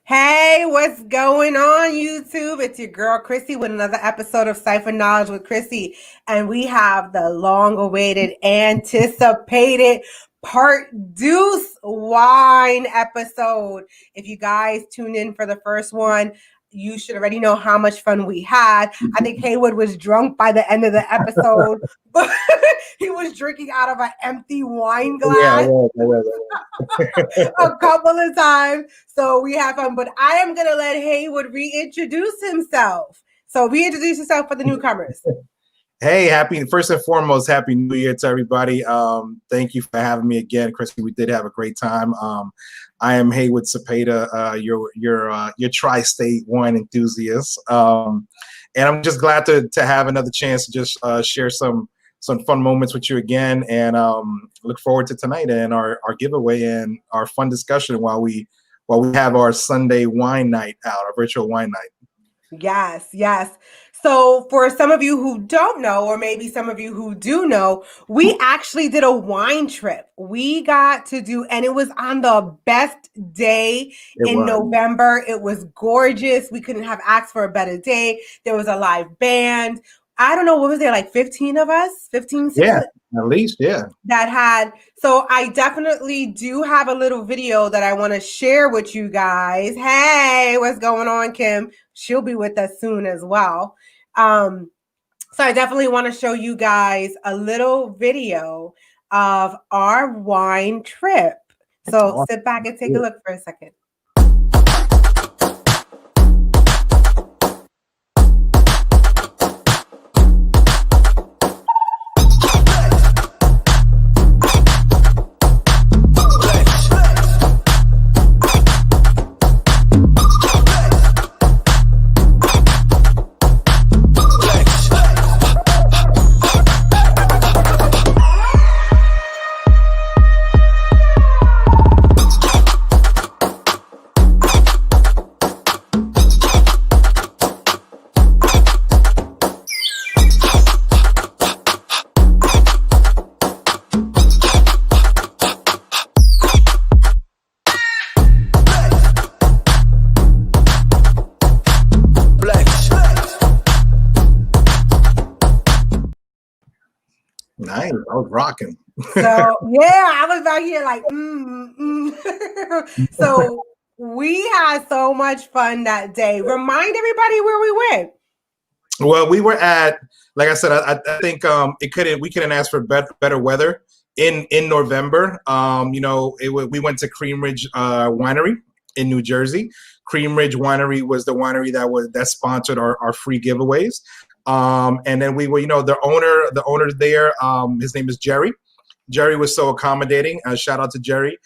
Hey, what's going on, YouTube? It's your girl, Chrissy, with another episode of Cipher Knowledge with Chrissy. And we have the long-awaited, anticipated Part Duce wine episode. If you guys tuned in for the first one, you should already know how much fun we had. I think Haywood was drunk by the end of the episode, but he was drinking out of an empty wine glass. A couple of times. So we have fun, but I am going to let Haywood reintroduce himself. So reintroduce yourself for the newcomers. Hey, first and foremost, happy New Year to everybody. Thank you for having me again, Chrissy. We did have a great time. I am Haywood Cepeda, your tri-state wine enthusiast, and I'm just glad to have another chance to just share some fun moments with you again, and look forward to tonight and our giveaway and our fun discussion while we have our Sunday wine night out, our virtual wine night. Yes. So for some of you who don't know, or maybe some of you who do know, we actually did a wine trip. We got to do, and it was on the best day in November. It was gorgeous. We couldn't have asked for a better day. There was a live band. I don't know, what was there, like 15 of us? 15? 16? Yeah, at least, yeah. So I definitely do have a little video that I want to share with you guys. Hey, what's going on, Kim? She'll be with us soon as well. So I definitely want to show you guys a little video of our wine trip. So sit back and take a look for a second. Nice, I was rocking. So yeah, I was out here like, So we had so much fun that day. Remind everybody where we went. Well, we were at, like I said, I think we couldn't ask for better weather in November. We went to Cream Ridge Winery in New Jersey. Cream Ridge Winery was the winery that sponsored our free giveaways. And then we were, the owner there, his name is Jerry. Jerry was so accommodating. Shout out to Jerry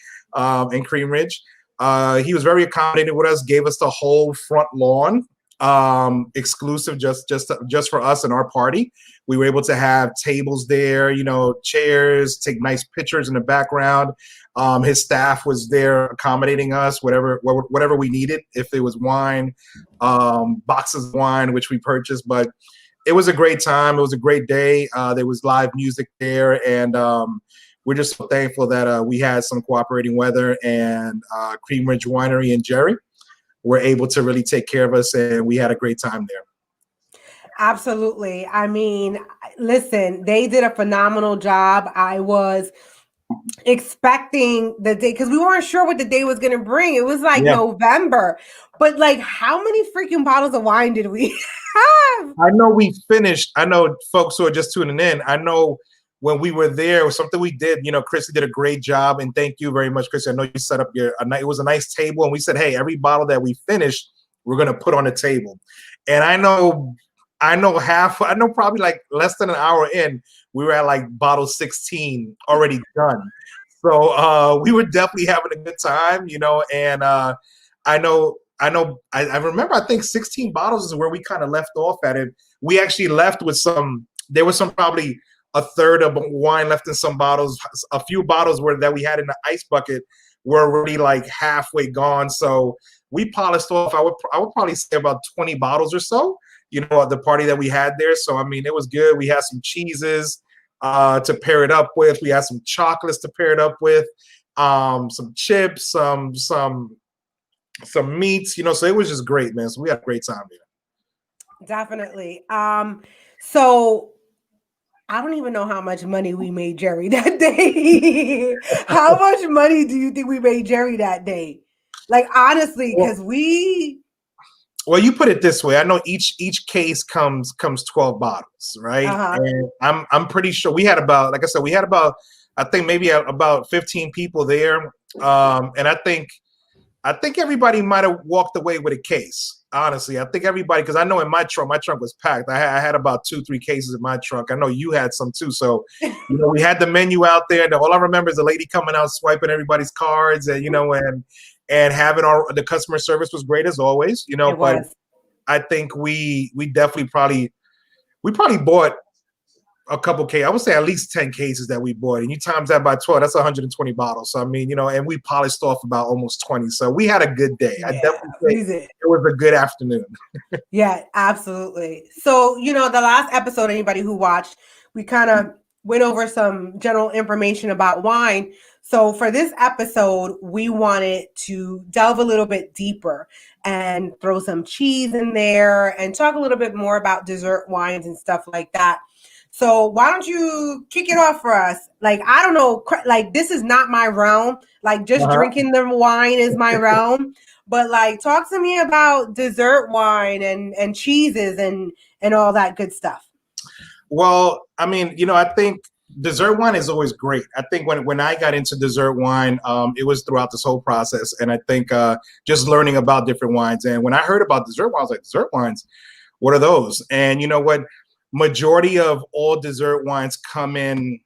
in Cream Ridge. He was very accommodating with us, gave us the whole front lawn, exclusive just for us and our party. We were able to have tables there, chairs, take nice pictures in the background. His staff was there accommodating us, whatever we needed. If it was wine, boxes of wine, which we purchased, but it was a great time. It was a great day. There was live music there, and we're just so thankful that we had some cooperating weather, and Cream Ridge Winery and Jerry were able to really take care of us, and we had a great time there. Absolutely. I mean, listen, they did a phenomenal job. I was expecting the day, because we weren't sure what the day was going to bring. It was like November, but like, how many freaking bottles of wine did we have? I know we finished. I know folks who are just tuning in, I know when we were there, it was something we did. Chrissy did a great job, and thank you very much, Chrissy. I know you set up it was a nice table, and we said, hey, every bottle that we finished, we're going to put on the table. And I know probably like less than an hour in, we were at like bottle 16 already done. So we were definitely having a good time, and I remember, I think 16 bottles is where we kind of left off at it. We actually left with there was some probably a third of wine left in some bottles. A few bottles that we had in the ice bucket were already like halfway gone. So we polished off, I would probably say about 20 bottles or so, at the party that we had there. So, I mean, it was good. We had some cheeses to pair it up with. We had some chocolates to pair it up with, some chips, some meats, so it was just great, man. So we had a great time there. Definitely. So I don't even know how much money we made Jerry that day. How much money do you think we made Jerry that day? Like, honestly, because well, you put it this way. I know each case comes 12 bottles, right? And I'm pretty sure we had about, like I said, I think maybe about 15 people there. And I think everybody might have walked away with a case. Honestly, I think everybody, because I know in my trunk was packed. I had about 2-3 cases in my trunk. I know you had some too. So, we had the menu out there. And all I remember is the lady coming out, swiping everybody's cards, and and having the customer service was great as always. But I think we definitely probably bought a couple cases. I would say at least 10 cases that we bought, and you times that by 12, that's 120 bottles. So I mean, and we polished off about almost 20. So we had a good day. Yeah, I definitely think it was a good afternoon. Yeah, absolutely. So the last episode, anybody who watched, we kind of went over some general information about wine. So for this episode, we wanted to delve a little bit deeper and throw some cheese in there and talk a little bit more about dessert wines and stuff like that. So why don't you kick it off for us? Like, I don't know, like this is not my realm. Like just drinking the wine is my realm. But like, talk to me about dessert wine and cheeses and all that good stuff. Well, I mean, I think dessert wine is always great. I think when I got into dessert wine, it was throughout this whole process. And I think just learning about different wines. And when I heard about dessert wines, I was like, dessert wines, what are those? And you know what? Majority of all dessert wines come in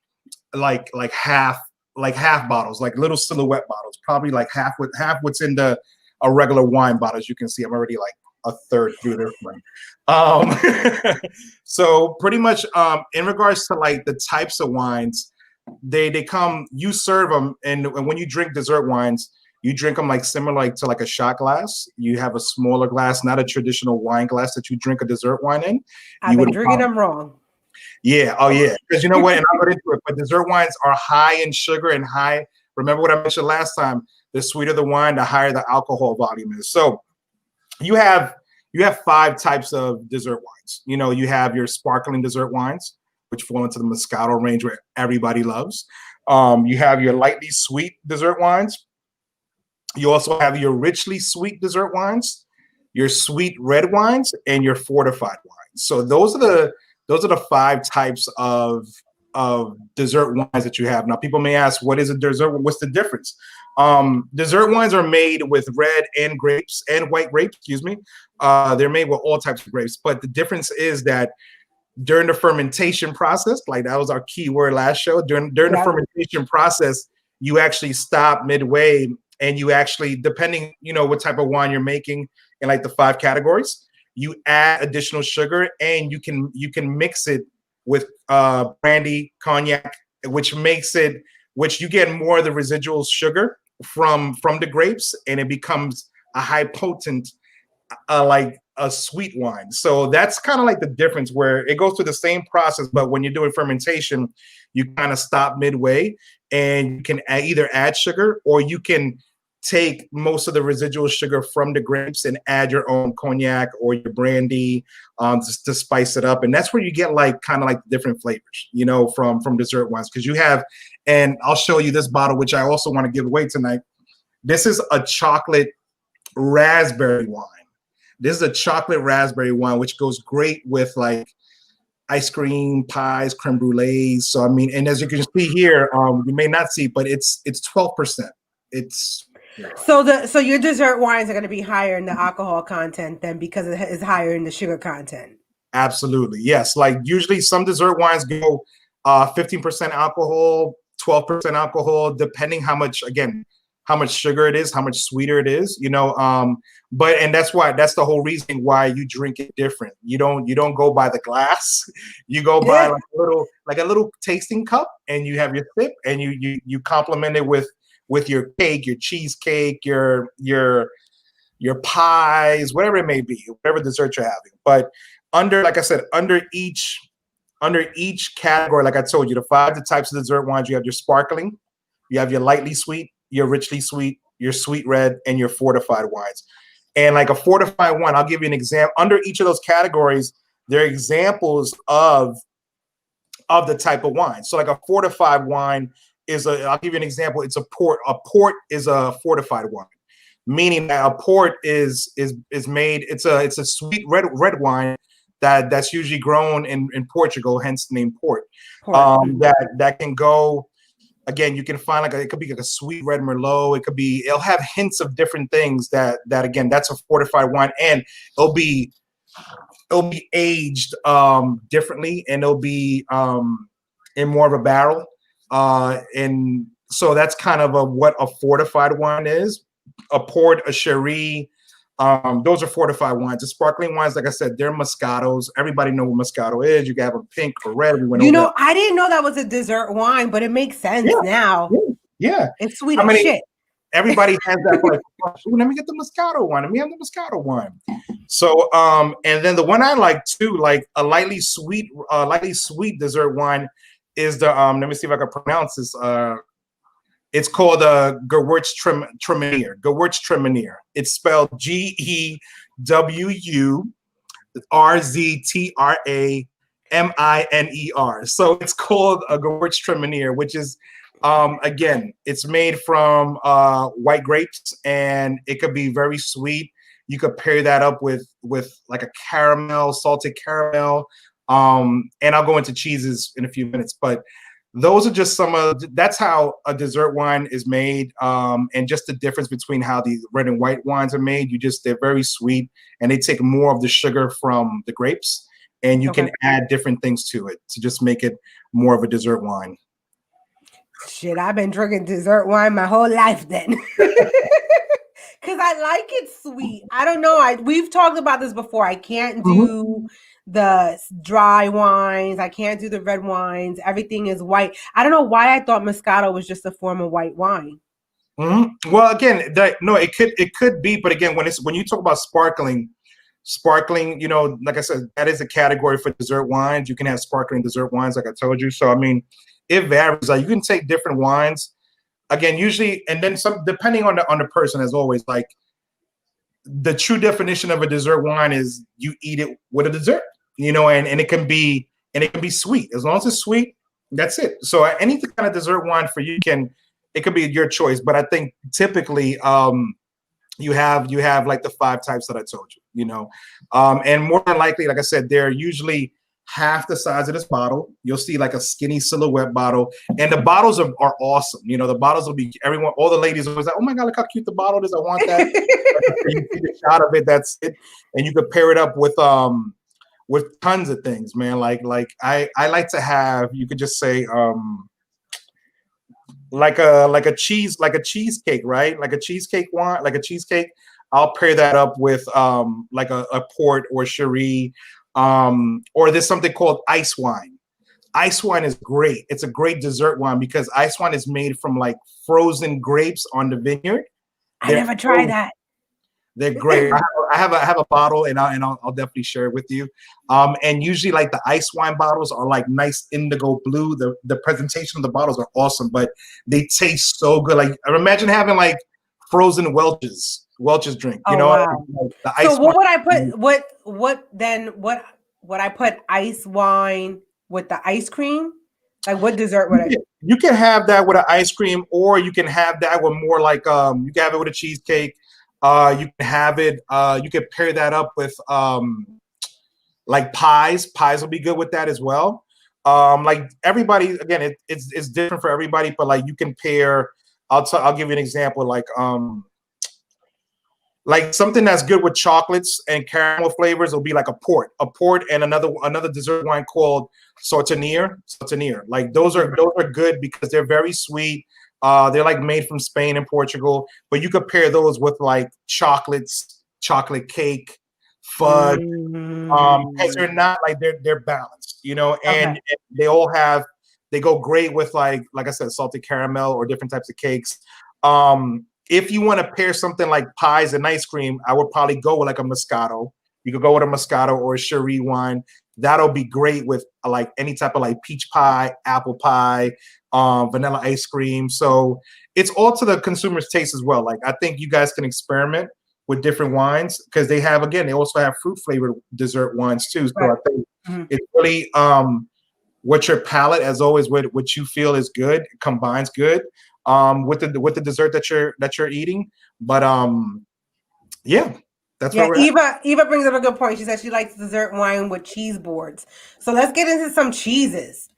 like half bottles, like little silhouette bottles, probably like half what's in a regular wine bottle. As you can see, I'm already like a third through this one. So pretty much in regards to like the types of wines, they come, you serve them, and when you drink dessert wines, you drink them like similar to like a shot glass. You have a smaller glass, not a traditional wine glass that you drink a dessert wine in. I've been drinking them wrong. Yeah. Oh, yeah. Because you know what? And I'll get into it. But dessert wines are high in sugar and high. Remember what I mentioned last time? The sweeter the wine, the higher the alcohol volume is. So you have 5 types of dessert wines. You have your sparkling dessert wines, which fall into the Moscato range where everybody loves. You have your lightly sweet dessert wines. You also have your richly sweet dessert wines, your sweet red wines, and your fortified wines. So those are the 5 types of dessert wines that you have. Now, people may ask, what is a dessert? What's the difference? Dessert wines are made with red and grapes and white grapes. Excuse me. They're made with all types of grapes, but the difference is that during the fermentation process, like that was our key word last show. During the fermentation process, you actually stop midway. And you actually, depending, what type of wine you're making in like the 5 categories, you add additional sugar, and you can mix it with brandy, cognac, which you get more of the residual sugar from the grapes, and it becomes a high potent, like a sweet wine. So that's kind of like the difference, where it goes through the same process, but when you're doing fermentation, you kind of stop midway, and you can either add sugar, or you can take most of the residual sugar from the grapes and add your own cognac or your brandy to spice it up. And that's where you get like kind of like different flavors, from dessert wines. Because you have, and I'll show you this bottle, which I also want to give away tonight. This is a chocolate raspberry wine. This is a chocolate raspberry wine, which goes great with like ice cream, pies, creme brulees. So, I mean, and as you can see here, you may not see, but it's 12%. So your dessert wines are going to be higher in the alcohol content then, because it is higher in the sugar content. Absolutely. Yes. Like usually some dessert wines go 15% alcohol, 12% alcohol, depending how how much sugar it is, how much sweeter it is, you know. And that's the whole reason why you drink it different. You don't go by the glass, you go by like a little tasting cup, and you have your sip, and you complement it with your cake, your cheesecake, your pies, whatever it may be, whatever dessert you're having. But like I said, under each category, like I told you, the types of dessert wines, you have your sparkling, you have your lightly sweet, your richly sweet, your sweet red, and your fortified wines. And like a fortified wine, I'll give you an example. Under each of those categories, there are examples of the type of wine. So like a fortified wine I'll give you an example. It's a port. A port is a fortified wine, meaning that a port is made. It's a sweet red wine that's usually grown in Portugal, hence the name port. That can go. Again, you can find it could be like a sweet red Merlot. It'll have hints of different things that again, that's a fortified wine, and it'll be aged differently, and it'll be in more of a barrel. And so that's kind of what a fortified wine is. A port, a sherry, those are fortified wines. The sparkling wines, like I said, they're Moscatos. Everybody know what Moscato is. You can have a pink or red. I didn't know that was a dessert wine, but it makes sense now. Yeah. It's sweet as shit. Everybody has that like, let me get the Moscato one. Let me have the Moscato one. So, and then the one I like too, like a lightly sweet dessert wine is the, let me see if I can pronounce this. It's called Gewürztraminer. Gewürztraminer. It's spelled GEWURZTRAMINER. So it's called a Gewürztraminer, which is, again, it's made from white grapes, and it could be very sweet. You could pair that up with like a salted caramel. And I'll go into cheeses in a few minutes, but those are just that's how a dessert wine is made. And just the difference between how the red and white wines are made. They're very sweet, and they take more of the sugar from the grapes, and you can add different things to it to just make it more of a dessert wine. Shit, I've been drinking dessert wine my whole life then. Because I like it sweet. I don't know. We've talked about this before. I can't do the dry wines. I can't do the red wines. Everything is white. I don't know why I thought Moscato was just a form of white wine. Well, again, it could be, but again, when you talk about sparkling, you know, like I said, that is a category for dessert wines. You can have sparkling dessert wines, like I told you. So I mean, it varies. Like you can take different wines. Again, usually, and then some, depending on the person, as always. Like the true definition of a dessert wine is you eat it with a dessert, you know, and it can be sweet. As long as it's sweet, that's it. So any kind of dessert wine for you it could be your choice. But I think typically you have like the 5 types that I told you, you know, and more than likely, like I said, they're usually half the size of this bottle. You'll see like a skinny silhouette bottle, and the bottles are awesome. You know, the bottles will be all the ladies always like, oh my God, look how cute the bottle is. I want that. You see the shot of it. That's it. And you could pair it up with tons of things, man. Like I like to have, you could just say, like a cheesecake, right? Like a cheesecake wine, like a cheesecake. I'll pair that up with like a port or sherry. Or there's something called ice wine. Ice wine is great. It's a great dessert wine because ice wine is made from like frozen grapes on the vineyard. I never tried that. They're great. I have a bottle, and I'll definitely share it with you. And usually, like the ice wine bottles are like nice indigo blue. The presentation of the bottles are awesome, but they taste so good. Like imagine having like frozen Welch's drink. You know, wow. like the ice so what wine. would I put? What would I put ice wine with the ice cream? Like what dessert would I? You can have that with an ice cream, or you can have that with more like you can have it with a cheesecake. You can have it. You can pair that up with like pies. Pies will be good with that as well. Like everybody, again, it's different for everybody, but like you can pair. I'll give you an example. Like something that's good with chocolates and caramel flavors will be like a port, and another dessert wine called Sauternier. Like those are good because they're very sweet, They're like made from Spain and Portugal, but you could pair those with like chocolates, chocolate cake, fudge, because they're not like they're balanced, you know, and they all have they go great with like I said, salted caramel or different types of cakes. If you want to pair something like pies and ice cream, I would probably go with like a Moscato. You could go with a Moscato or a Cherie wine. That'll be great with like any type of like peach pie, apple pie, vanilla ice cream. So it's all to the consumer's taste as well. Like I think you guys can experiment with different wines because they also have fruit flavored dessert wines too. So I think it's really what your palate, as always, what you feel is good combines good with the dessert that you're eating. But yeah. That's yeah, Eva brings up a good point. She said she likes dessert wine with cheese boards. So let's get into some cheeses.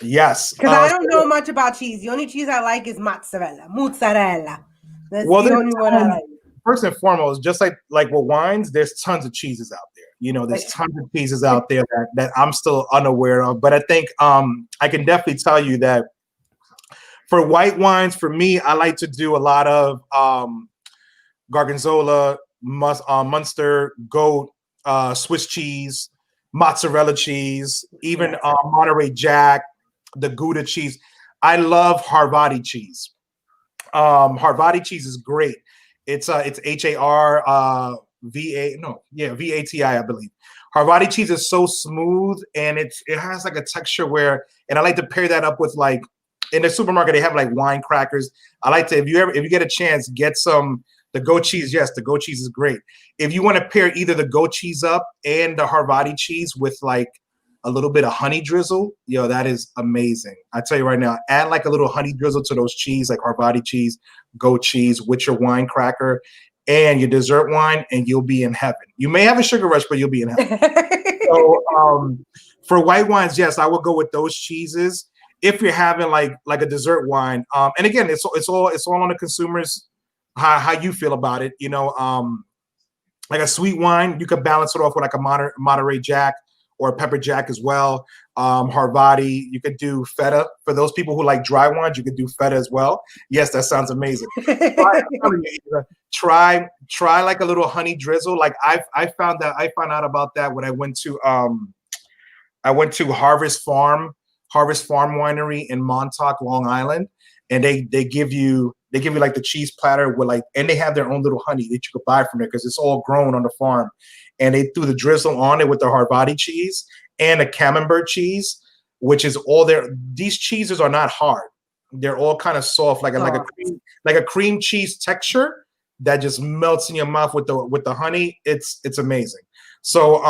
Yes. Because I don't know much about cheese. The only cheese I like is mozzarella. That's the only one I like. First and foremost, just like with wines, there's tons of cheeses out there. You know, there's tons of cheeses out there that I'm still unaware of. But I think I can definitely tell you that for white wines, for me, I like to do a lot of Gorgonzola, Munster, goat, Swiss cheese, mozzarella cheese, even Monterey Jack, the Gouda cheese. I love Havarti cheese. Havarti cheese is great. It's Harvati, I believe. Havarti cheese is so smooth and it has like a texture where, and I like to pair that up with like in the supermarket they have like wine crackers. I like to if you get a chance, get some. The goat cheese, yes, the goat cheese is great. If you want to pair either the goat cheese up and the Havarti cheese with like a little bit of honey drizzle, that is amazing. I tell you right now, add like a little honey drizzle to those cheese, like Havarti cheese, goat cheese with your wine cracker and your dessert wine, and you'll be in heaven. You may have a sugar rush, but you'll be in heaven. So for white wines, yes, I would go with those cheeses. If you're having like a dessert wine, and again, it's all on the consumers. How you feel about it, like a sweet wine, you could balance it off with like a Monterey Jack or a pepper jack as well. Havarti, you could do feta. For those people who like dry wines, you could do feta as well. Yes, that sounds amazing. Try like a little honey drizzle. Like I found out about that when I went to Harvest Farm Winery in Montauk, Long Island, and they give you like the cheese platter with like, and they have their own little honey that you could buy from there because it's all grown on the farm. And they threw the drizzle on it with the Havarti cheese and a camembert cheese, which is all there. These cheeses are not hard; they're all kind of soft, like a cream cheese texture that just melts in your mouth with the honey. It's amazing. So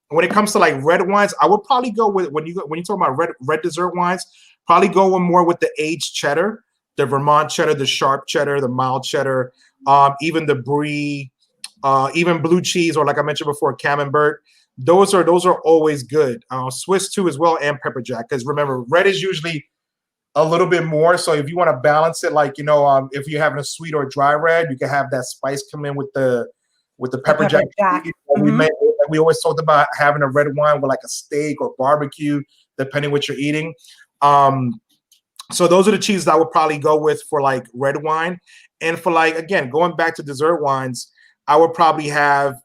when it comes to like red wines, I would probably go with when you talk about red dessert wines, probably go more with the aged cheddar. The Vermont cheddar, the sharp cheddar, the mild cheddar, even the brie, even blue cheese, or like I mentioned before, camembert. Those are always good. Swiss too as well, and pepper jack. Because remember, red is usually a little bit more. So if you want to balance it, like if you're having a sweet or dry red, you can have that spice come in with the pepper jack. We always talked about having a red wine with like a steak or barbecue, depending what you're eating. So those are the cheeses I would probably go with for like red wine. And for like, again, going back to dessert wines, I would probably have,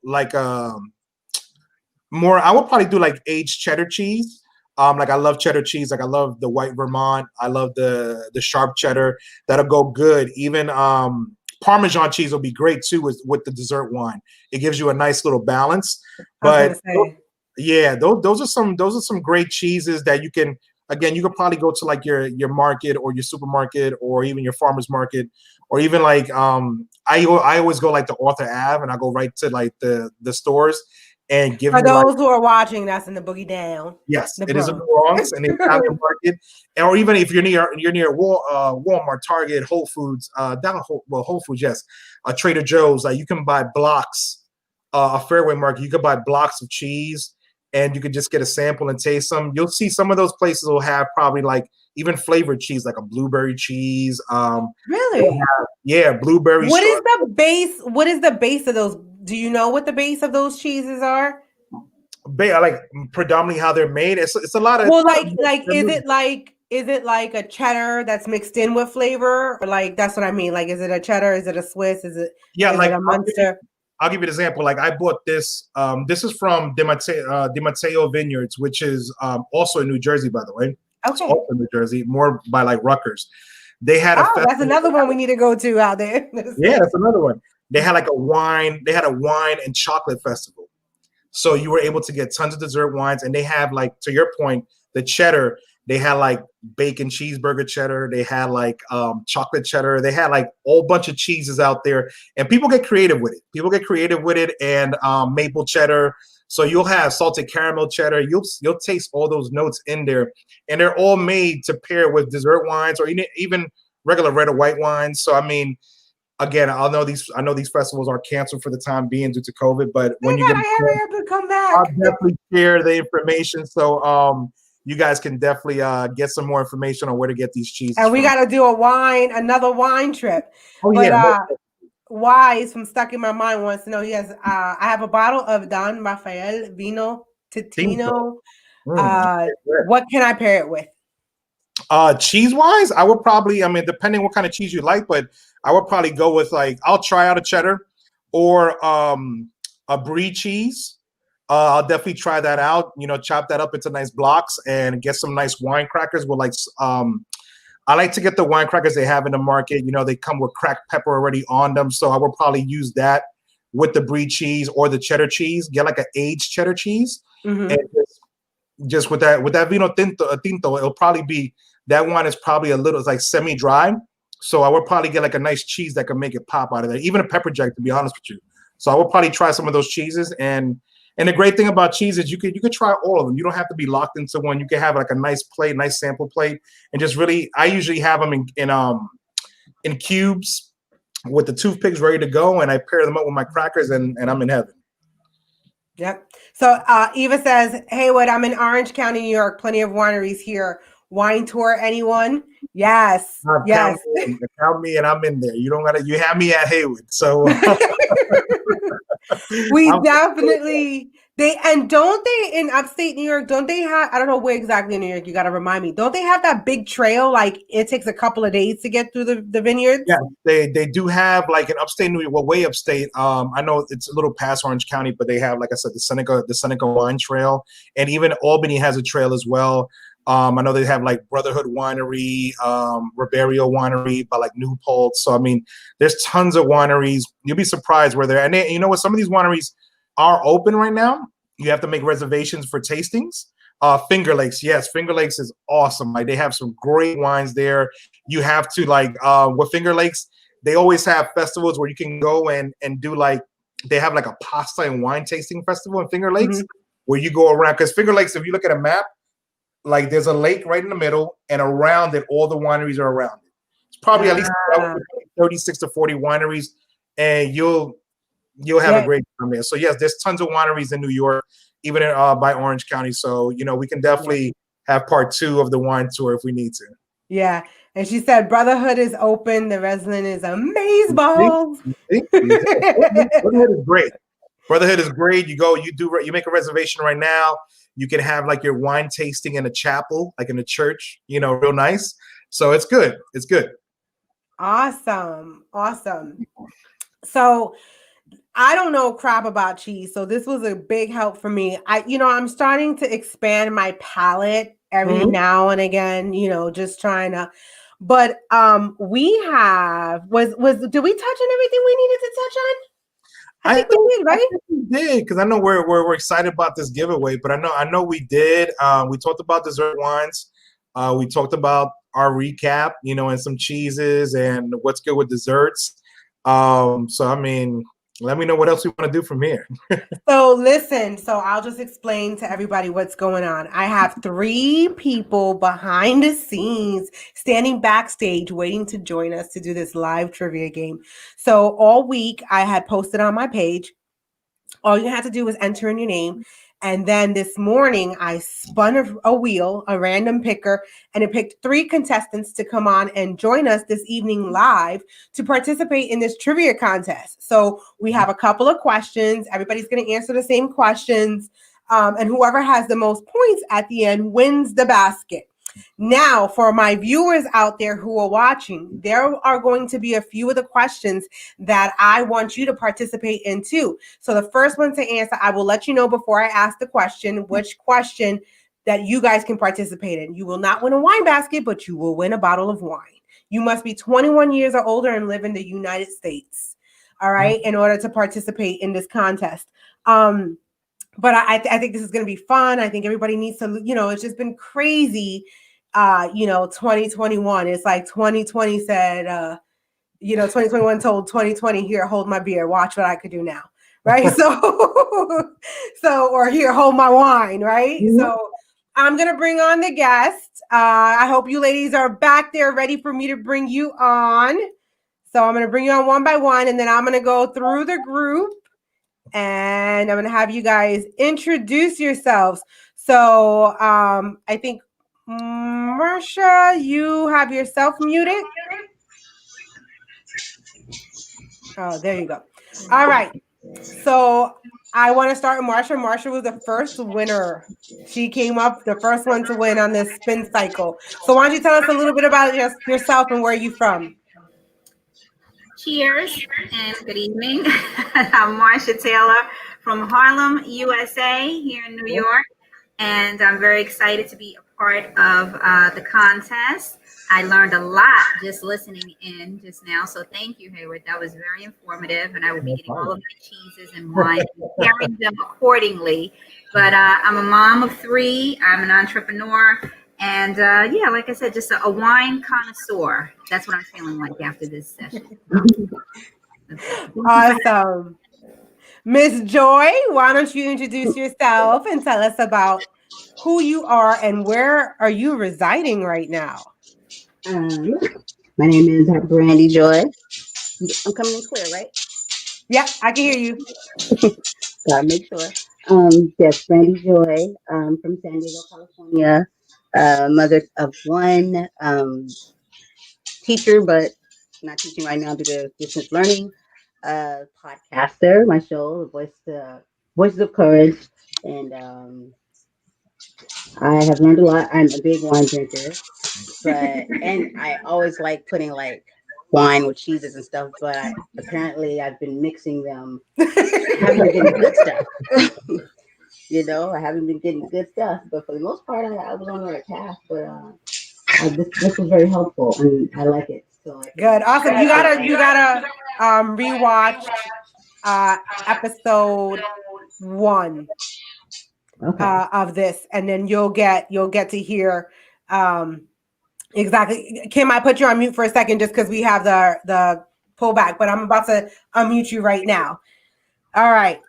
like I would probably do like aged cheddar cheese. Like I love cheddar cheese. Like I love the white Vermont. I love the sharp cheddar. That'll go good. Even Parmesan cheese will be great too with the dessert wine. It gives you a nice little balance. But those are some great cheeses that you can. Again, you could probably go to like your market or your supermarket or even your farmer's market, or even like I always go like to Arthur Ave and I go right to like the stores and give. For those who are watching, that's in the Boogie Down. Yes, it is in the Bronx and the Italian market, or even if you're near Walmart, Target, Whole Foods, Whole Foods, yes, Trader Joe's. You can buy blocks, a Fairway Market. You can buy blocks of cheese. And you could just get a sample and taste them. You'll see some of those places will have probably like even flavored cheese, like a blueberry cheese. Really? Blueberry. What is the base? What is the base of those? Do you know what the base of those cheeses are? Like predominantly how they're made. It's a lot of. Well, like is it like Is it like a cheddar that's mixed in with flavor? Or like, that's what I mean. Like, is it a cheddar? Is it a Swiss? Yeah, Is it like a Munster? I'll give you an example. Like I bought this. This is from Di Matteo Vineyards, which is also in New Jersey, by the way. It's Okay. also in New Jersey, more by like Rutgers. They had a Oh, that's festival. another one we need to go to out there. Yeah, that's another one. They had like a wine. They had a wine and chocolate festival. So you were able to get tons of dessert wines, and they have like, to your point, the cheddar. They had like bacon cheeseburger cheddar. They had like chocolate cheddar. They had like a whole bunch of cheeses out there, and people get creative with it. People get creative with it, and maple cheddar. So you'll have salted caramel cheddar. You'll taste all those notes in there, and they're all made to pair with dessert wines or even regular red or white wines. So I mean, again, I know these festivals are canceled for the time being due to COVID, but when They you get gotta hurry up and come I'll back. definitely share the information so you guys can definitely get some more information on where to get these cheeses And we from. gotta do another wine trip. Oh But yeah, Wise from Stuck in My Mind wants to know, he has I have a bottle of Don Rafael Vino Tinto. Titino. What can I pair it with? Cheese wise, I would probably, I mean, depending what kind of cheese you like, but I would probably go with like, I'll try out a cheddar or a brie cheese. I'll definitely try that out. You know, chop that up into nice blocks and get some nice wine crackers with like I like to get the wine crackers they have in the market. You know, they come with cracked pepper already on them, so I will probably use that with the brie cheese or the cheddar cheese. Get like an aged cheddar cheese, and just with that vino tinto, it'll probably be, that wine is probably a little, it's like semi-dry. So I would probably get like a nice cheese that can make it pop out of there, even a pepper jack, to be honest with you. So I will probably try some of those cheeses, and the great thing about cheese is you could try all of them. You don't have to be locked into one. You can have like a nice plate, nice sample plate, and just really, I usually have them in cubes with the toothpicks ready to go, and I pair them up with my crackers, and I'm in heaven. Yep. So Eva says, Haywood, I'm in Orange County, New York. Plenty of wineries here. Wine tour, anyone? Yes. Yes. Count me, and I'm in there. You don't gotta. You have me at Haywood, so we definitely don't they in upstate New York? Don't they have? I don't know where exactly in New York. You got to remind me. Don't they have that big trail? Like it takes a couple of days to get through the vineyards. Yeah, they do have like in upstate New York, well, way upstate. I know it's a little past Orange County, but they have, like I said, the Seneca Wine Trail, and even Albany has a trail as well. I know they have like Brotherhood Winery, Ribeiro Winery by like New Paltz. So I mean, there's tons of wineries. You'll be surprised where they're at. And you know what? Some of these wineries are open right now. You have to make reservations for tastings. Finger Lakes, yes, Finger Lakes is awesome. Like they have some great wines there. You have to like with Finger Lakes, they always have festivals where you can go and do like, they have like a pasta and wine tasting festival in Finger Lakes where you go around, because Finger Lakes, if you look at a map, like there's a lake right in the middle, and around it, all the wineries are around it. It's probably at least 36 to 40 wineries, and you'll have a great time there. So yes, there's tons of wineries in New York, even in, by Orange County. So you know we can definitely have part 2 of the wine tour if we need to. Yeah, and she said Brotherhood is open. The Reslin is amazeballs. Brotherhood is great. Brotherhood is great. You make a reservation right now. You can have like your wine tasting in a chapel, like in a church, you know, real nice. So it's good. It's good. Awesome. So I don't know crap about cheese. So this was a big help for me. I'm starting to expand my palate every now and again, just trying to, but did we touch on everything we needed to touch on? I think we did, right? I think we did, because I know we're excited about this giveaway, but I know we did. We talked about dessert wines. We talked about our recap, and some cheeses and what's good with desserts. So I mean, let me know what else we want to do from here. So listen, I'll just explain to everybody what's going on. I have 3 people behind the scenes standing backstage waiting to join us to do this live trivia game. So all week I had posted on my page. All you had to do was enter in your name. And then this morning I spun a wheel, a random picker, and it picked 3 contestants to come on and join us this evening live to participate in this trivia contest. So we have a couple of questions. Everybody's going to answer the same questions. And whoever has the most points at the end wins the basket. Now, for my viewers out there who are watching, there are going to be a few of the questions that I want you to participate in too. So the first one to answer, I will let you know before I ask the question, which question that you guys can participate in. You will not win a wine basket, but you will win a bottle of wine. You must be 21 years or older and live in the United States, all right, in order to participate in this contest. But I think this is going to be fun. I think everybody needs to, it's just been crazy. 2021. It's like 2020 said, 2021 told 2020, here, hold my beer. Watch what I could do now. Right. Or here, hold my wine. Right. Mm-hmm. So I'm going to bring on the guest. I hope you ladies are back there ready for me to bring you on. So I'm going to bring you on one by one, and then I'm going to go through the group. And I'm going to have you guys introduce yourselves. So I think, Marsha, you have yourself muted. Oh, there you go. All right. So I want to start with Marsha. Marsha was the first winner. She came up the first one to win on this spin cycle. So why don't you tell us a little bit about yourself and where you're from? Cheers and good evening. I'm Marsha Taylor from Harlem, USA, here in New York, and I'm very excited to be a part of the contest. I learned a lot just listening in just now, so thank you, Haywood. That was very informative, and I will be getting all of my cheeses and wine and pairing them accordingly. But I'm a mom of 3. I'm an entrepreneur. And like I said, just a wine connoisseur. That's what I'm feeling like after this session. Awesome. Miss Joy, why don't you introduce yourself and tell us about who you are and where are you residing right now? My name is Brandy Joy. I'm coming in clear, right? Yeah, I can hear you. Gotta make sure. Yes, Brandy Joy, from San Diego, California. Mother of 1, teacher, but not teaching right now due to distance learning. Podcaster, my show, Voices of Courage, and I have learned a lot. I'm a big wine drinker, and I always like putting like wine with cheeses and stuff, but apparently I've been mixing them. I haven't been getting good stuff. I haven't been getting good stuff, but for the most part, I was on the right path. But this was very helpful, and I like it. So good, awesome. You gotta rewatch episode 1 of this, and then you'll get to hear exactly. Kim, I put you on mute for a second just because we have the pullback, but I'm about to unmute you right now. All right.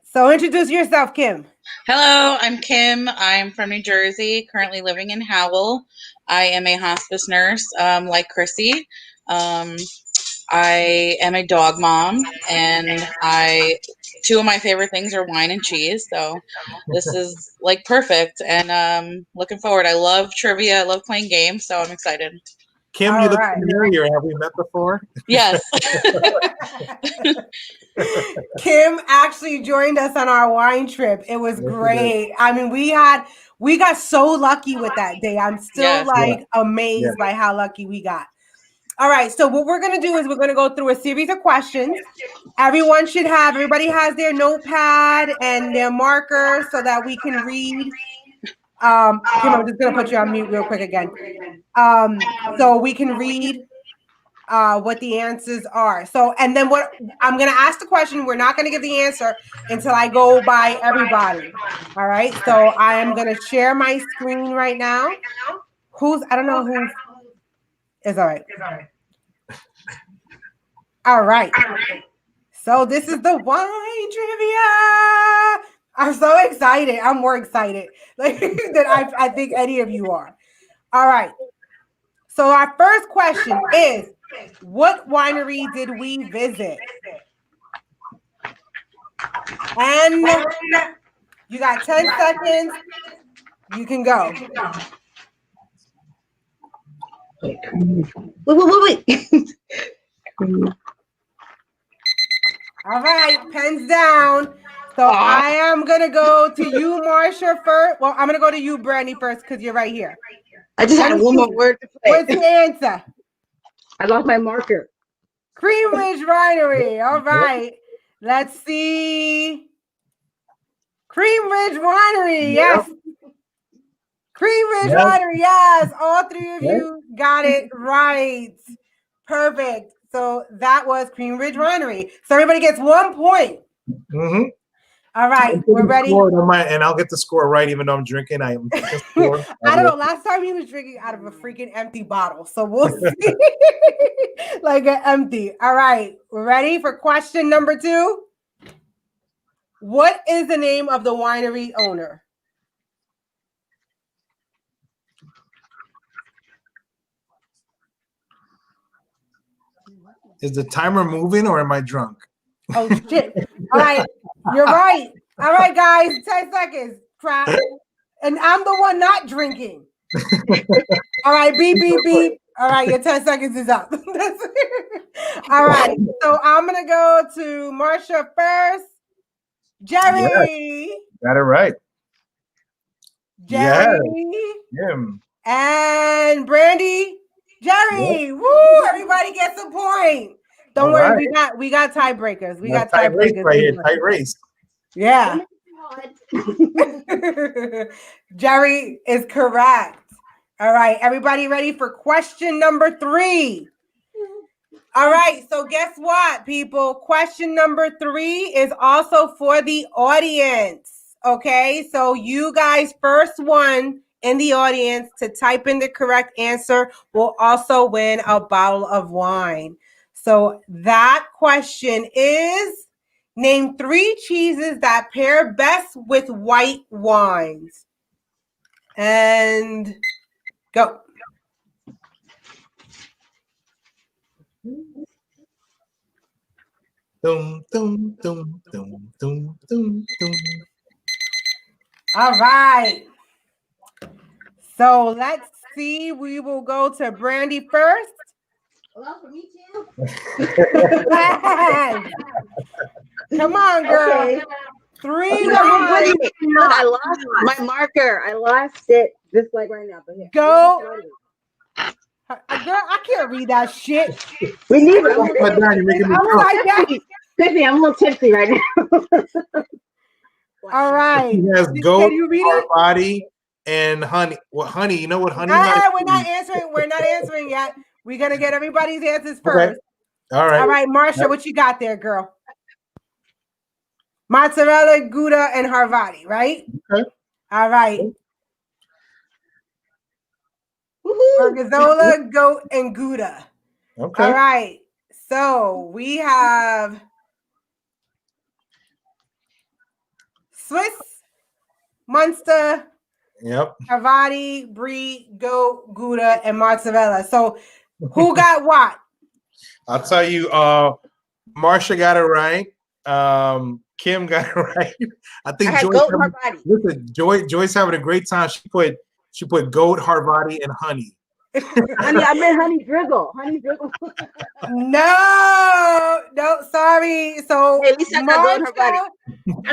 So introduce yourself, Kim. Hello, I'm Kim. I'm from New Jersey, currently living in Howell. I am a hospice nurse, like Chrissy. I am a dog mom, and 2 of my favorite things are wine and cheese. So this is like perfect, and looking forward. I love trivia. I love playing games, so I'm excited. Kim, you look familiar. Have we met before? Yes. Kim actually joined us on our wine trip. It was great. I mean, we got so lucky with that day. I'm still amazed by how lucky we got. All right. So what we're going to do is we're going to go through a series of questions. Everybody has their notepad and their marker so that we can read. Kim, I'm just going to put you on mute real quick again. So we can read what the answers are. So, and then what I'm going to ask the question, we're not going to give the answer until I go by everybody. All right. So I am going to share my screen right now. I don't know who is all right. All right. So this is the wine trivia. I'm so excited. I'm more excited than I think any of you are. All right. So our first question is, what winery did we visit? And you got 10 seconds. You can go. Wait. All right, pens down. So I am going to go to you, Marsha, first. Well, I'm going to go to you, Brandy, first, because you're right here. I just had one more word to play. What's the answer? I lost my marker. Cream Ridge Winery. All right. Let's see. Cream Ridge Winery. Yes. Cream Ridge Winery. Yes. All three of you got it right. Perfect. So that was Cream Ridge Winery. So everybody gets 1 point. Mm-hmm. All right. We're ready. And I'll get the score right, even though I'm drinking. I don't know. Last time he was drinking out of a freaking empty bottle. So we'll see. Like an empty. All right. We're ready for question number 2. What is the name of the winery owner? Is the timer moving or am I drunk? Oh, shit. All right. You're right. All right, guys. 10 seconds. Crap. And I'm the one not drinking. All right. Beep, beep, beep. All right. Your 10 seconds is up. All right. So I'm going to go to Marsha first. Jerry. Yes. Got it right. Jerry. Yeah. And Brandy. Jerry. Yep. Woo. Everybody gets a point. Don't worry. We got tiebreakers. We got tiebreakers. Right here. Tight race. Yeah. Jerry is correct. All right. Everybody ready for question number 3? All right. So guess what, people? Question number 3 is also for the audience. Okay. So you guys, first one in the audience to type in the correct answer will also win a bottle of wine. So that question is, name 3 cheeses that pair best with white wines. And go. Dum, dum, dum, dum, dum, dum, dum. All right. So let's see. We will go to Brandy first. Hello, for me too. Come on, girl. Okay. 3 Look, I lost my marker. I lost it just like right now. But here. Go. Girl, I can't read that shit. We need it. Chrissy, I'm a little tipsy right now. All right. He has goat, can you read it? body, and honey. Well, honey, you know what honey? We're not answering. We're not answering yet. We're gonna get everybody's answers first. Okay. All right. All right, Marsha, what you got there, girl? Mozzarella, Gouda, and Harvati, right? Okay. All right. Gorgonzola, goat, and Gouda. Okay. All right. So we have Swiss, Munster, Harvati, Brie, goat, Gouda, and mozzarella. So who got what? I'll tell you, Marsha got it right. Kim got it right. I think Joyce having a great time. She put goat, Harvati, and honey. Honey, I meant honey drizzle. Honey drizzle. No, sorry. So hey, at least I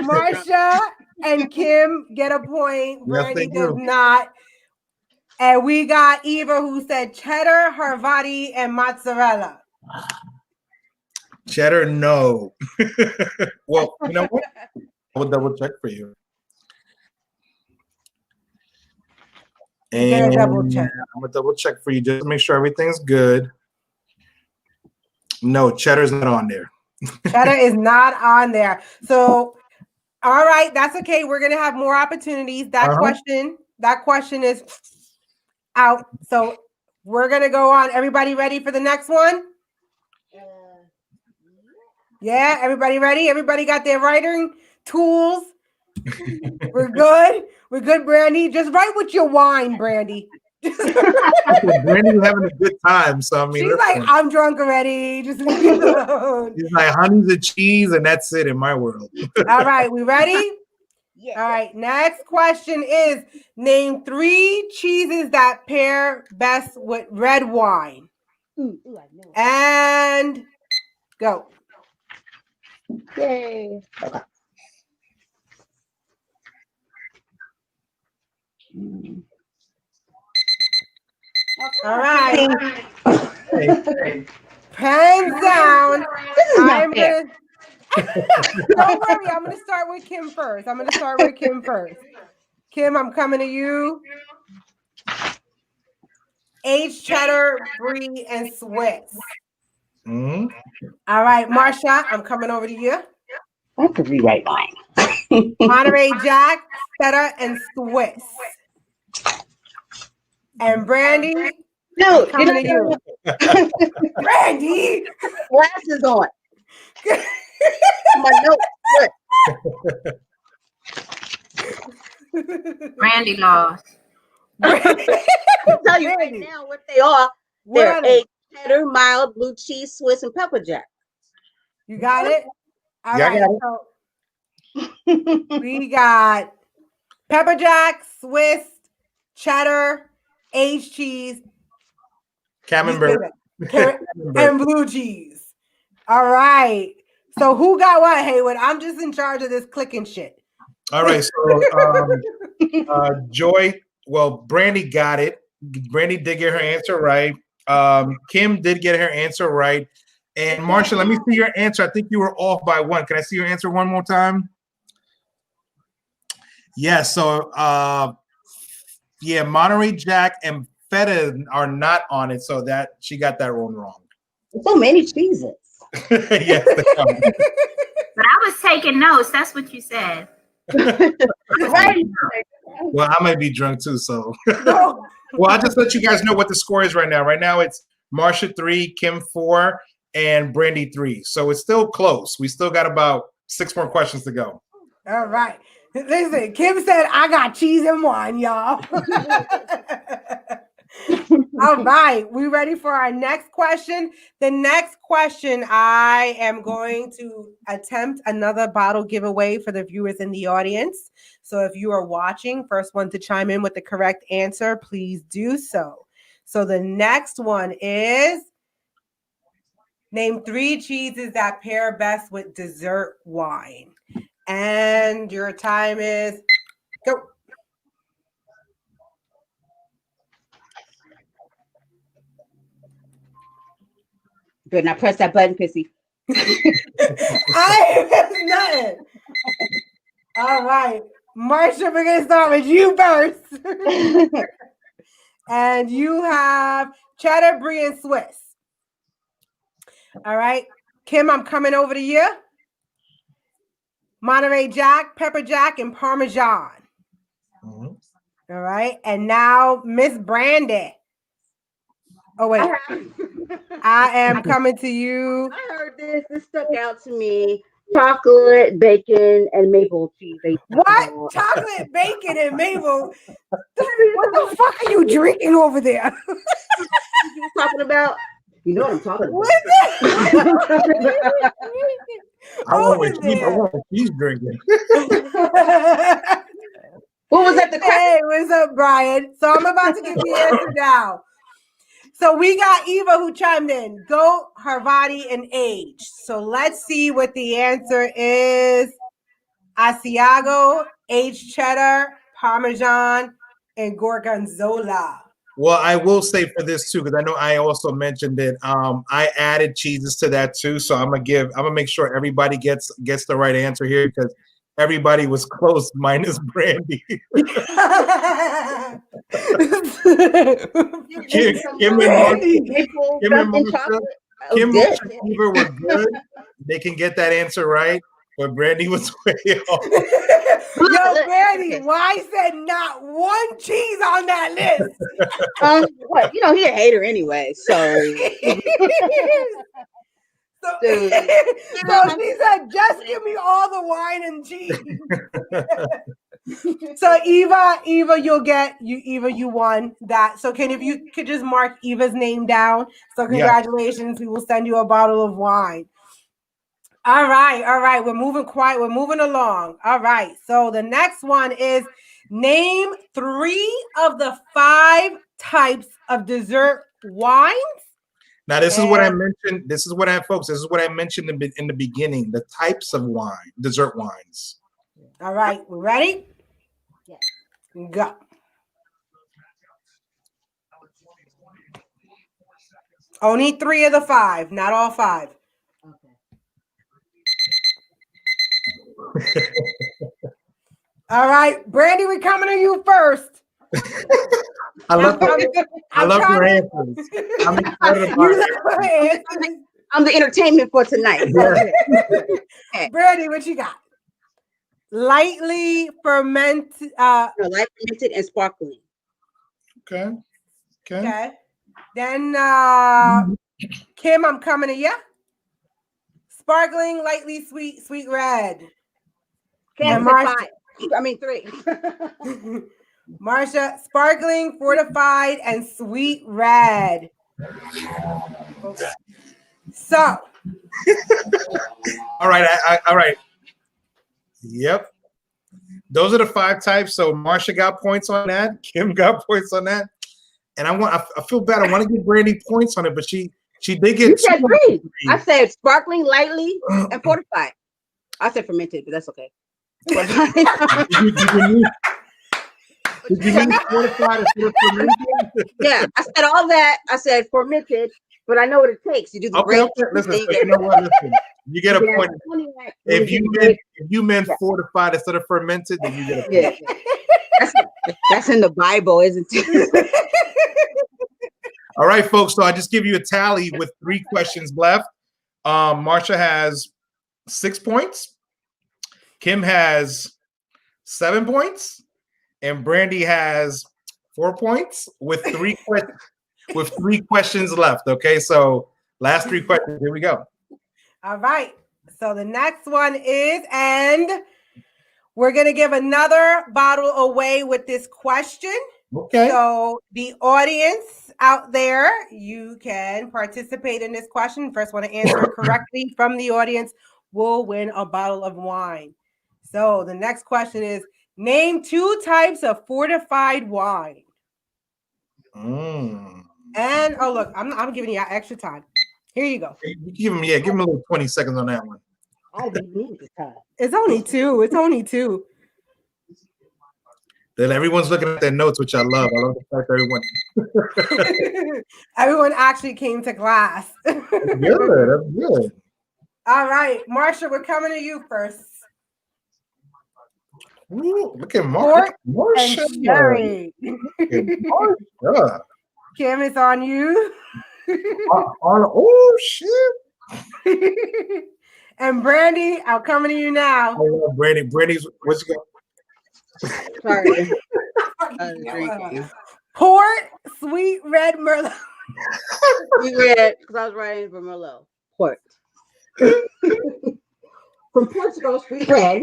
Marsha and Kim get a point. Brandy does not. And we eva who said cheddar, Harvati, and mozzarella. Cheddar, no. Well, you know what? I will double check for you. And I'm gonna double check for you just to make sure everything's good. No, cheddar's not on there. Cheddar is not on there. So, all right, that's okay. We're gonna have more opportunities. That question is out. So we're gonna go on. Everybody ready for the next one? Yeah, everybody ready? Everybody got their writing tools? We're good. We're good, Brandy. Just write with your wine, Brandy. Brandy's having a good time. So I mean, she's like, I'm drunk already. Just leave me alone. She's like, honey's a cheese, and that's it in my world. All right, we ready? Yeah. All right. Next question is: name 3 cheeses that pair best with red wine. Ooh, I know. And go. Yay. Okay. All right. Hey. Hands down. This is not fair. Don't worry. I'm gonna start with Kim first. Kim, I'm coming to you. Aged cheddar, brie, and Swiss. Mm-hmm. All right, Marsha, I'm coming over to you. I have to rewrite mine. Monterey Jack, feta, and Swiss. And Brandy, I'm Dude, coming to you. Brandy! Glasses on. My notes. Randy lost. I'll tell you right now what they are. What They're are they? egg cheddar, mild blue cheese, Swiss, and pepper jack. You got it? All Yeah, I right. got it. So we got pepper jack, Swiss, cheddar, aged cheese, Camembert. and blue cheese. All right. So who got what, Haywood? I'm just in charge of this clicking shit. All right. So Joy, well, Brandy got it. Brandy did get her answer right. Kim did get her answer right. And Marsha, let me see your answer. I think you were off by one. Can I see your answer one more time? Yeah, so Monterey Jack and feta are not on it, so that she got that one wrong. So many cheeses. Yes, they are. But I was taking notes. That's what you said. Right. Well, I might be drunk too, so. Well, I'll just let you guys know what the score is right now. Right now, it's Marsha 3, Kim 4, and Brandy 3. So it's still close. We still got about 6 more questions to go. All right. Listen, Kim said, I got cheese and wine, y'all. All right. We ready for our next question? The next question, I am going to attempt another bottle giveaway for the viewers in the audience. So if you are watching, first one to chime in with the correct answer, please do so. So the next one is name 3 cheeses that pair best with dessert wine. And your time is go. Good. Now press that button, Chrissy. I have nothing. All right. Marsha, we're going to start with you first. And you have cheddar, brie, and Swiss. All right. Kim, I'm coming over to you. Monterey Jack, pepper jack, and Parmesan. Mm-hmm. All right. And now Miss Brandy. Oh, wait. I am coming to you. I heard this. This stuck out to me. Chocolate, bacon, and maple cheese. What? Chocolate, bacon, and maple? What the fuck are you drinking over there? You were talking about? You know what I'm talking about. I want a cheese drinking. What was that? Hey, what's up, Brian? So I'm about to give you the answer now. So we got Eva who chimed in. Goat, Harvati, and age. So let's see what the answer is. Asiago, aged cheddar, Parmesan, and Gorgonzola. Well, I will say for this too, because I know I also mentioned it. I added cheeses to that too, so I'm gonna make sure everybody gets the right answer here because everybody was close, minus Brandy. Kim and Marsha were good. They can get that answer right, but Brandy was way off. Yo, Brandy, why said not one cheese on that list? What? You know, he a hater anyway, so. So she said, just give me all the wine and cheese. So Eva, you won that. So if you could just mark Eva's name down. So congratulations, we will send you a bottle of wine. All right. We're moving along. All right. So the next one is name 3 of the 5 types of dessert wines. Now, this is what I mentioned. This is what I mentioned in the beginning. The types of wine, dessert wines. All right. We ready? Yes. Go. Only 3 of the 5, not all 5. Okay. All right, Brandy, we're coming to you first. I love your answers. I'm excited about it. I'm the entertainment for tonight. Yeah. Okay. Brandy, what you got? Lightly fermented. Light fermented and sparkling. Okay. Okay. Then Kim, I'm coming to you. Sparkling, lightly sweet red. Can't say 5. I mean 3. Marsha, sparkling, fortified, and sweet red. So. All right. All right. Yep. Those are the 5 types. So Marsha got points on that. Kim got points on that. And I feel bad. I want to give Brandy points on it, but she did get. You said 3. I said sparkling, lightly, and fortified. I said fermented, but that's okay. Did you mean fortified instead of fermented? Yeah, I said all that. I said fermented, but I know what it takes. You do the grape. Okay. Listen, you know what? Listen, you get a point. If you meant fortified instead of fermented, then you get a point. Yeah. That's in the Bible, isn't it? All right, folks. So I just give you a tally with 3 questions left. Marsha has 6 points. Kim has 7 points, and Brandy has 4 points with 3 questions left. Okay, so last 3 questions. Here we go. All right. So the next one is, and we're gonna give another bottle away with this question. Okay. So the audience out there, you can participate in this question. First one to answer it correctly from the audience will win a bottle of wine. So the next question is, name 2 types of fortified wine. And oh look, I'm giving you extra time. Here you go. Give him a little 20 seconds on that one. I didn't need this time. It's only 2. It's only 2. Then everyone's looking at their notes, which I love. I love the fact Everyone actually came to class. That's good. That's good. All right, Marsha, we're coming to you first. Ooh, look at Marsha. Kim, it's on you. Oh shit. And Brandy, I'm coming to you now. I love Brandy. Brandy's what's you got? Sorry. Port sweet red Merlot. Sweet red, because I was writing for Merlot. Port. From Portugal, sweet red.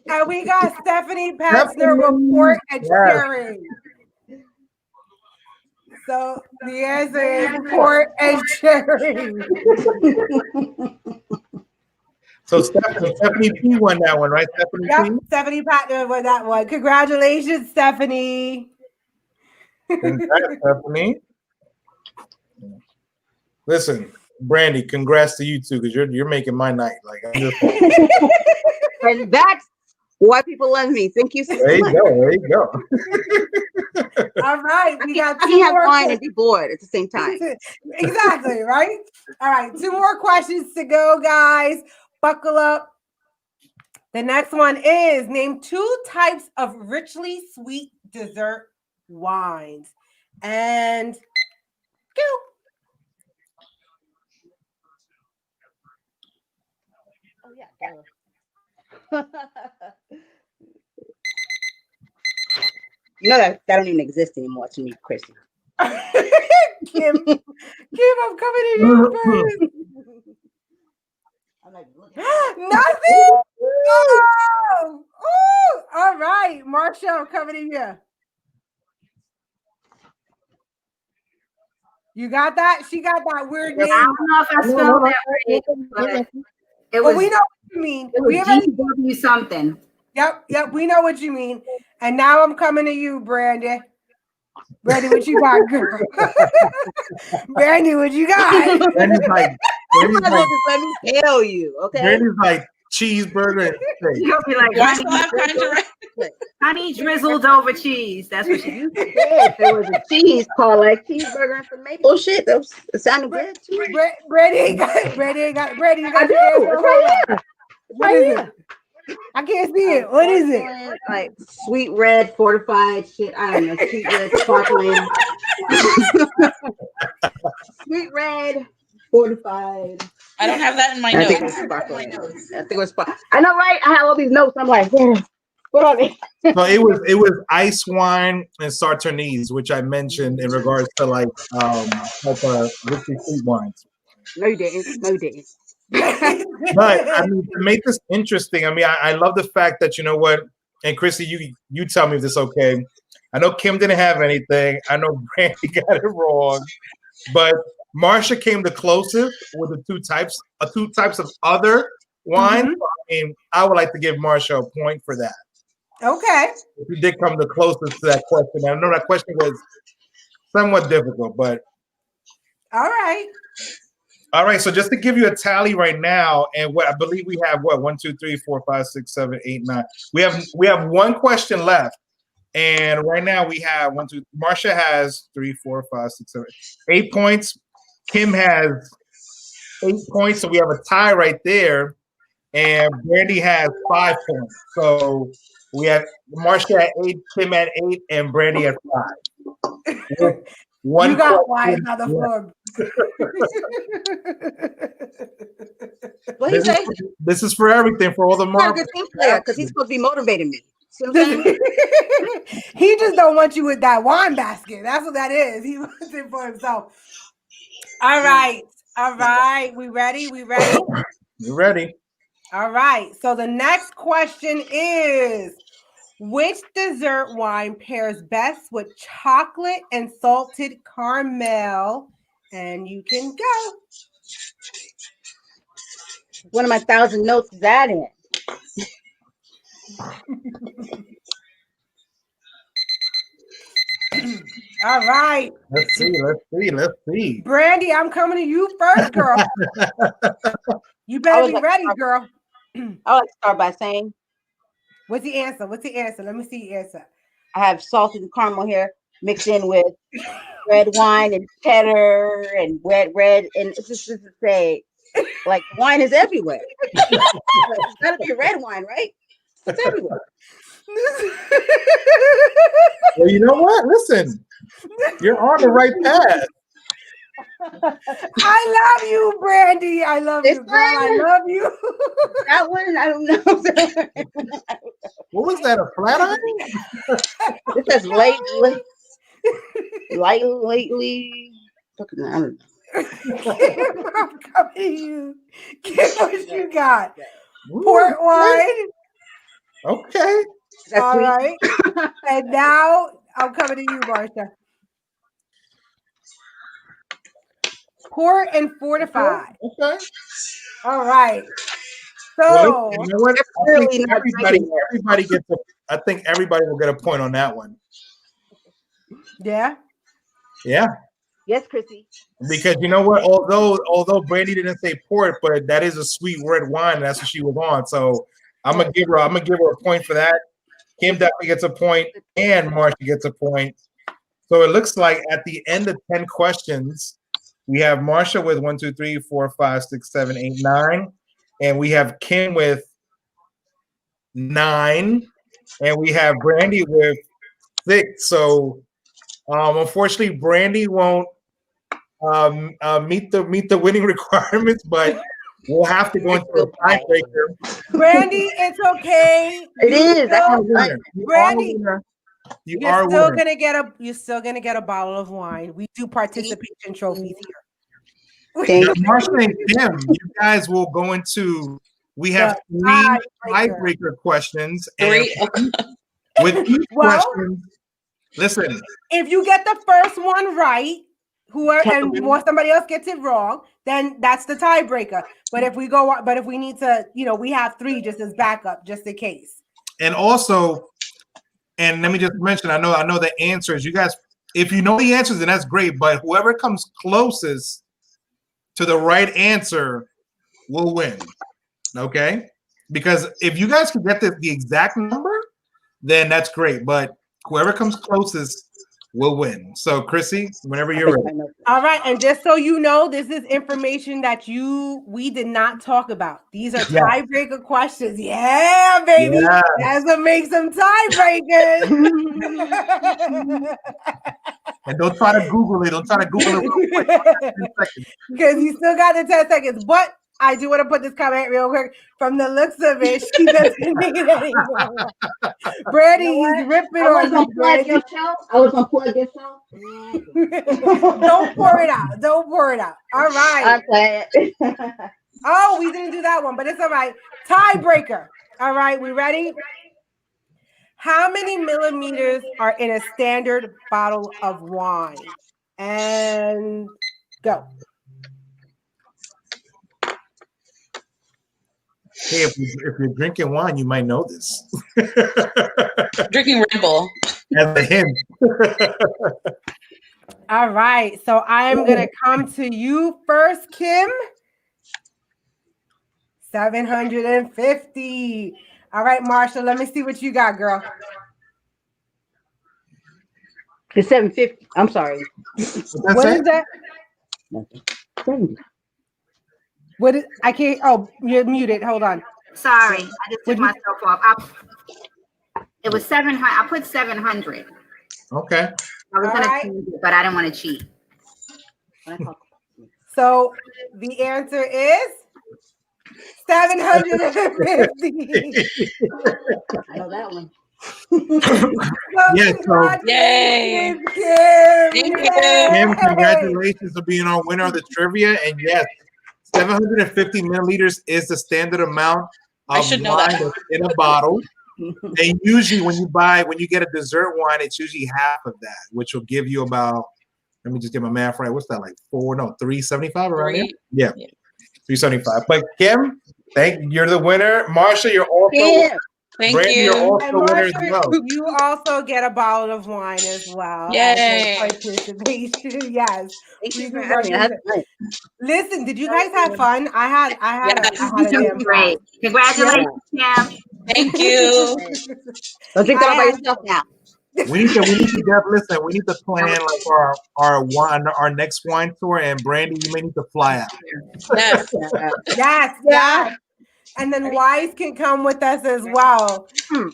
And we got Stephanie Patzner with port and cherry. So the answer is port and cherry. So Stephanie P won that one, right? Stephanie P? Stephanie Patzner won that one. Congratulations, Stephanie. Congrats, Stephanie. Listen, Brandy, congrats to you too, because you're making my night. Like I'm just and that's why people love me. Thank you so much. There you go. All right. We got I can have wine and be bored at the same time. Exactly, right? All right. 2 more questions to go, guys. Buckle up. The next one is, name 2 types of richly sweet dessert wines. And go. Oh, yeah. You know that don't even exist anymore to me, Chrissy. Kim, I'm coming to you first. I'm like, nothing. Oh, all right, Marsha, I'm coming to you. You got that? She got that weird name. I don't know if I spelled that right, but it was. We know what you mean. It was GW something. Yep. We know what you mean. And now I'm coming to you, Brandy. Brandy, what you got, girl? Brandy, what you got? Brandy's like, let me tell you, okay? Brandy's like, cheeseburger, and steak. You'll be like, Do I still have kind of honey drizzled over cheese. That's what you Yeah, if there was a cheese called like cheeseburger and some maple shit, it sounded good too. Brandy ain't got Brandy. You I got do. your It's right here. It's What right is here. it? I can't see it. What is it? Like sweet red fortified shit. I don't know. Sweet red sparkling. Sweet red fortified. I don't have that in my I think it notes. was sparkling. I think it was sparkling. I know, right? I have all these notes. I'm like, what are they? So it was ice wine and Sauternes, which I mentioned in regards to like whiskey sweet wines. No, you didn't. No, you didn't. But I mean, to make this interesting, I mean, I love the fact that, you know what, and Chrissy, you tell me if this is okay. I know Kim didn't have anything. I know Brandy got it wrong, but Marsha came the closest with the two types of other wine. Mhm. I mean, I would like to give Marsha a point for that. Okay. She did come the closest to that question. I know that question was somewhat difficult, but All right. all right. So just to give you a tally right now, and what I believe we have, 1, 2, 3, 4, 5, 6, 7, 8, 9. We have one question left, and right now we have 1, 2. Marsha has 3, 4, 5, 6, 7, 8 points. Kim has 8 points, so we have a tie right there, and Brandy has 5 points. So we have Marsha at 8, Kim at 8, and Brandy at 5. One you got question wine on the left. floor. What you say? This is for everything, for all the I'm a marbles. good team player because he's supposed to be motivating me. See what I'm saying? He just don't want you with that wine basket. That's what that is. He wants it for himself. All right. All right. We ready? We ready? You ready? All right. So the next question is, which dessert wine pairs best with chocolate and salted caramel? And you can go. One of my 1,000 notes is that in. All right. Let's see. Brandy, I'm coming to you first, girl. You better be ready, girl. I like to start by saying What's the answer? What's the answer? Let me see the answer. I have salted caramel here mixed in with red wine and cheddar and red. And it's just to say, like, wine is everywhere. It's got to be red wine, right? It's everywhere. Well, you know what? Listen, you're on the right path. I love you, Brandy. I love you, girl. I love you. That one, I don't know. What was that? A flat iron? It says lately. I don't know. I'm coming to you. Get what you got. Ooh, Port wine. Okay. That's All sweet. right. And now I'm coming to you, Marsha. Port and fortified. Okay. All right. Well, So you know what? I think Definitely not everybody gets I think everybody will get a point on that one. yeah. Yeah. Yes, Chrissy. Because you know what? Although Brandy didn't say port, but that is a sweet red wine. And that's what she was on. So I'm gonna give her a point for that. Kim definitely gets a point, and Marsha gets a point. So it looks like at the end of 10 questions, we have Marsha with 1, 2, 3, 4, 5, 6, 7, 8, 9, and we have Kim with 9, and we have Brandy with 6. So unfortunately, Brandy won't meet the winning requirements, but we'll have to go into a tiebreaker. Brandy, it's okay. It is. Brandy, You're still gonna get a bottle of wine. We do participation trophies here. Marsha and Kim, you guys will go into. We have 3 tiebreaker questions, and with each question, listen. If you get the first one right, and somebody else gets it wrong, then that's the tiebreaker. But if we need to, we have 3 just as backup, just in case. And also, and let me just mention, I know the answers. You guys, if you know the answers, then that's great. But whoever comes closest to the right answer will win. Okay? because if you guys can get the exact number, then that's great. But whoever comes closest will win. So, Chrissy, whenever you're ready. All right, and just so you know, this is information that we did not talk about. These are tiebreaker questions. Yeah, baby. Yeah. That's what makes them tiebreakers. And don't try to Google it. Don't try to Google it real quick. 10 seconds. Because you still got the 10 seconds. But I do want to put this comment real quick. From the looks of it, she doesn't need any more. Brandy, he's ripping on you, Brandy. I was gonna plug your show. Don't pour it out. Don't pour it out. All right. Okay. Oh, we didn't do that one, but it's all right. Tiebreaker. All right, we ready? How many milliliters are in a standard bottle of wine? And go. Hey, if you're drinking wine, you might know this. Drinking Red Bull. As a hint. All right, so I am going to come to you first, Kim. 750. All right, Marsha, let me see what you got, girl. It's 750. I'm sorry. What is that? 70. What is? I can't. Oh, you're muted. Hold on. Sorry, I just took myself off. It was 700. I put 700. Okay. I was gonna change it, but I didn't want to cheat. So the answer is 750. I know that one. Yes, Yay. Kim. Kim, congratulations on being our winner of the trivia. And yes, 750 milliliters is the standard amount of wine that's in a bottle. And usually when you get a dessert wine, it's usually half of that, which will give you about, let me just get my math right. What's that, like 375 around here? Yeah, 375. But Kim, you're the winner. Marsha, you're also Thank Brandy, you. you're also And winner as Marsha, well. you also get a bottle of wine as well. Yay. Participation. Yes. Thank you We for do having me. represent- Listen, did you guys have fun? I had a damn Great. Congratulations, Kim. Thank you. Don't drink that all by yourself now. We need to listen. We need to plan like our next wine tour. And Brandy, you may need to fly out. Yes. Yes. And then Wise can come with us as well.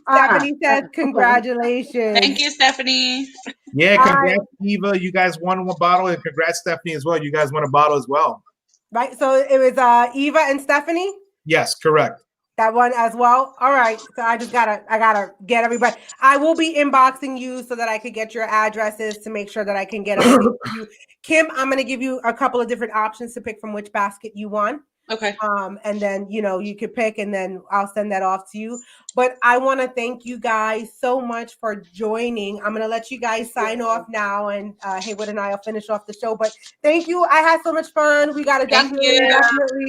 Stephanie says, congratulations. Thank you, Stephanie. Yeah, congrats, Eva. You guys won one bottle, and congrats, Stephanie, as well. You guys won a bottle as well. Right. So it was Eva and Stephanie. Yes, correct. That one as well. All right. So I gotta get everybody. I will be inboxing you so that I could get your addresses to make sure that I can get them to you. Kim, I'm gonna give you a couple of different options to pick from which basket you want. Okay. And then you could pick, and then I'll send that off to you. But I want to thank you guys so much for joining. I'm gonna let you guys sign off now, and Haywood and I will finish off the show. But thank you. I had so much fun. We gotta definitely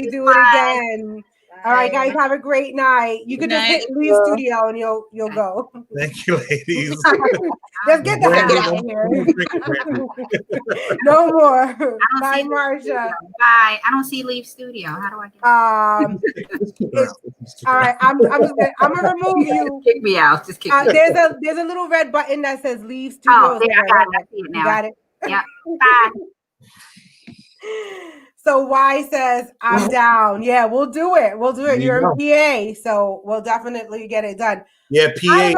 do it again. All right, guys, have a great night. You can just hit leave studio and you'll go. Thank you, ladies. Just get the heck out of here. No more. Bye, Marsha. Bye. I don't see leave studio. How do I get all right, I'm gonna remove you. Kick me out. Just kick me out. There's a little red button that says leave studio. Oh, yeah, I got it. I see it now. You got it? Yeah. Bye. So Y says, I'm down. Yeah, we'll do it. You're in PA, so we'll definitely get it done. Yeah, PA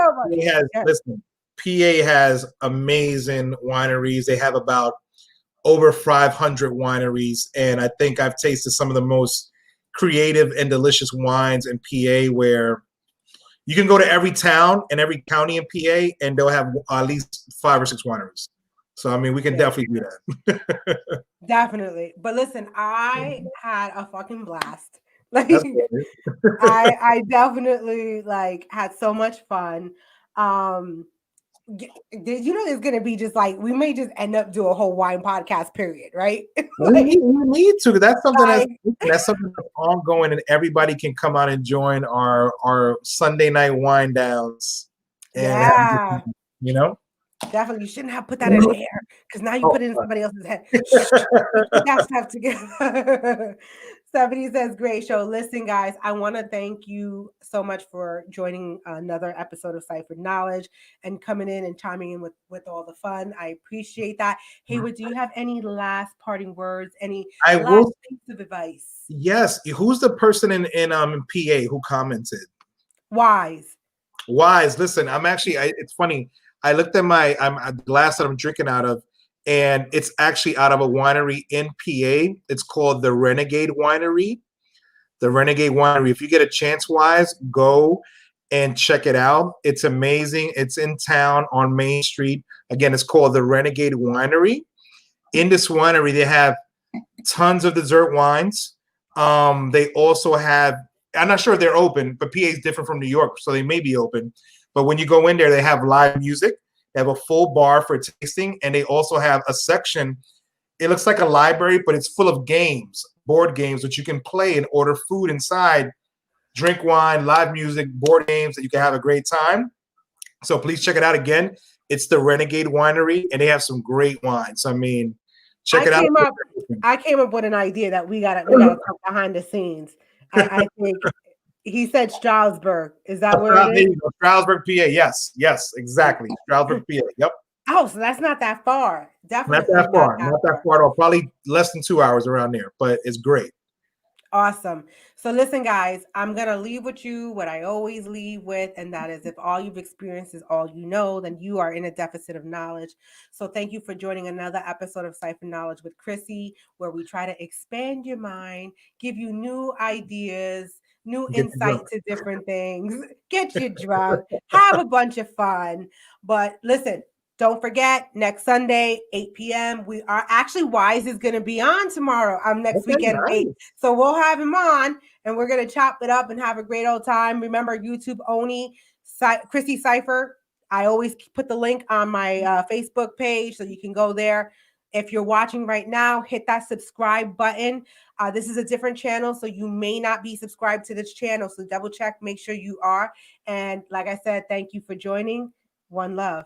has amazing wineries. They have about over 500 wineries, and I think I've tasted some of the most creative and delicious wines in PA, where you can go to every town and every county in PA, and they'll have at least 5 or 6 wineries. So, I mean, we can definitely do that. Definitely. But listen, I had a fucking blast. Like, I definitely had so much fun. There's gonna be just we may just end up doing a whole wine podcast, period, right? We need to. That's something that's ongoing, and everybody can come out and join our Sunday night wine downs. And definitely, you shouldn't have put that in the air because now you put it in somebody else's head. That stuff together. Stephanie says, great show. Listen, guys, I want to thank you so much for joining another episode of Ciphered Knowledge and coming in and chiming in with all the fun. I appreciate that. Haywood, do you have any last parting words? Any last piece of advice? Yes. Who's the person in PA who commented? Wise. Listen, it's funny. I looked at my glass that I'm drinking out of, and it's actually out of a winery in PA. It's called the Renegade Winery. The Renegade Winery. If you get a chance, Wise, go and check it out. It's amazing. It's in town on Main Street. Again, it's called the Renegade Winery. In this winery, they have tons of dessert wines. They also have, I'm not sure if they're open, but PA is different from New York, so they may be open. But when you go in there, they have live music. They have a full bar for tasting, and they also have a section. It looks like a library, but it's full of games, board games, that you can play and order food inside, drink wine, live music, board games that you can have a great time. So please check it out again. It's the Renegade Winery, and they have some great wines. I mean, check it out. I came up with an idea that we gotta talk behind the scenes. I think he said Stroudsburg. Is that where it is? Stroudsburg, PA. Yes, exactly. Stroudsburg, PA. Yep. Oh, so that's not that far. Definitely not that far at all. Probably less than 2 hours around there, but it's great. Awesome. So listen, guys, I'm going to leave with you what I always leave with, and that is, if all you've experienced is all you know, then you are in a deficit of knowledge. So thank you for joining another episode of Cipher Knowledge with Chrissy, where we try to expand your mind, give you new ideas, new insight to different things, get you drunk, have a bunch of fun. But listen, don't forget, next Sunday, 8 p.m., we are actually, Wise is going to be on tomorrow. Next weekend, nice. 8. So we'll have him on, and we're going to chop it up and have a great old time. Remember, YouTube only, Chrissy Cipher. I always put the link on my Facebook page, so you can go there. If you're watching right now, hit that subscribe button. This is a different channel, so you may not be subscribed to this channel. So double check, make sure you are. And like I said, thank you for joining. One love.